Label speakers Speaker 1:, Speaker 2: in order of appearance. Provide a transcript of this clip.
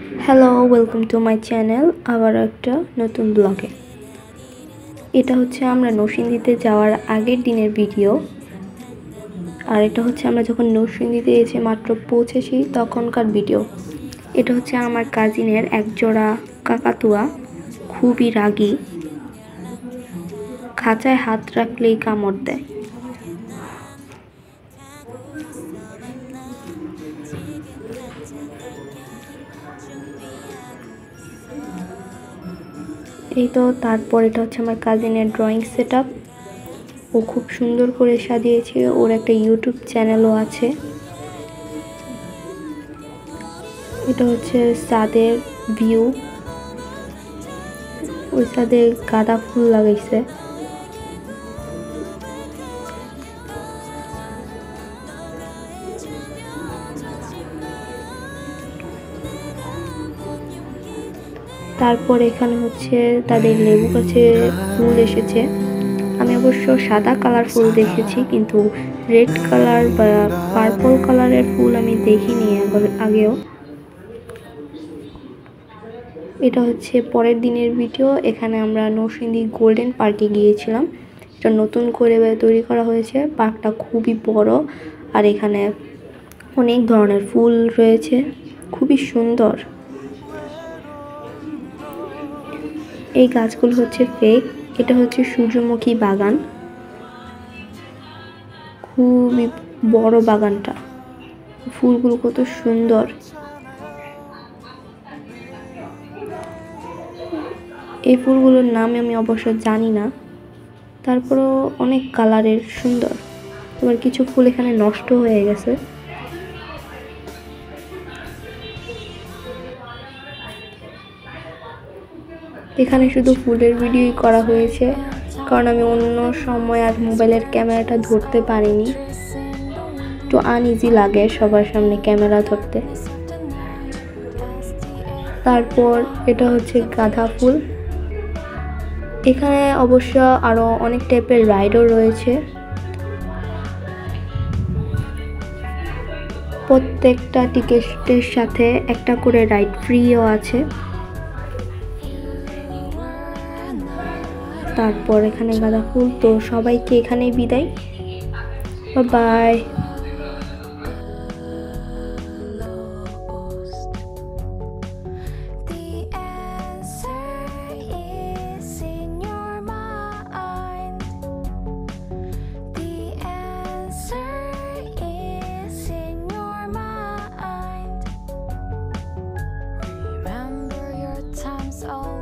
Speaker 1: Hello, welcome to my channel. আবার একটা নতুন ব্লগে। এটা হচ্ছে আমরা নরসিংদীতে যাওয়ার আগের দিনের ভিডিও। আর এটা হচ্ছে আমরা যখন নরসিংদীতে এসে মাত্র পৌঁছেছি তখনকার ভিডিও। এটা হচ্ছে আমার কাজিনের একজোড়া কাকাতুয়া, খুবই রাগী, খাঁচায় হাত রাখলেই কামড় দেয়। এই তো তারপর এটা হচ্ছে আমার কাজিনের ড্রয়িং সেট আপ। ও খুব সুন্দর করে সাজিয়েছে, ওর একটা ইউটিউব চ্যানেলও আছে। এটা হচ্ছে ছাদের ভিউ, ওই ছাদে গাঁদা ফুল লাগাইছে। তারপর এখানে হচ্ছে তাদের লেবু গাছে ফুল এসেছে। আমি অবশ্য সাদা কালার ফুল দেখেছি, কিন্তু রেড কালার বা পার্পল কালারের ফুল আমি দেখিনি আগেও। এটা হচ্ছে পরের দিনের ভিডিও। এখানে আমরা নরসিংদী গোল্ডেন পার্কে গিয়েছিলাম। এটা নতুন করে তৈরি করা হয়েছে। পার্কটা খুবই বড়, আর এখানে অনেক ধরনের ফুল রয়েছে, খুবই সুন্দর। এই গাছগুলো হচ্ছে ফেক। এটা হচ্ছে সূর্যমুখী বাগান, খুবই বড় বাগানটা। ফুলগুলো কত সুন্দর। এই ফুলগুলোর নাম আমি অবশ্য জানি না, তারপরেও অনেক কালারের, সুন্দর। আবার কিছু ফুল এখানে নষ্ট হয়ে গেছে। এখানে শুধু ফুলের ভিডিওই করা হয়েছে, কারণ আমি অন্য সময় আর মোবাইলের ক্যামেরাটা ধরতে পারিনি। একটু আনইজি লাগে সবার সামনে ক্যামেরা ধরতে। তারপর এটা হচ্ছে গাঁদা ফুল। এখানে অবশ্য আরো অনেক টাইপের রাইডও রয়েছে। প্রত্যেকটা টিকেটের সাথে একটা করে রাইড ফ্রিও আছে। তারপর এখানে গাঁদা ফুল। তো সবাইকে এখানেই বিদায়, by.
Speaker 2: Remember your times all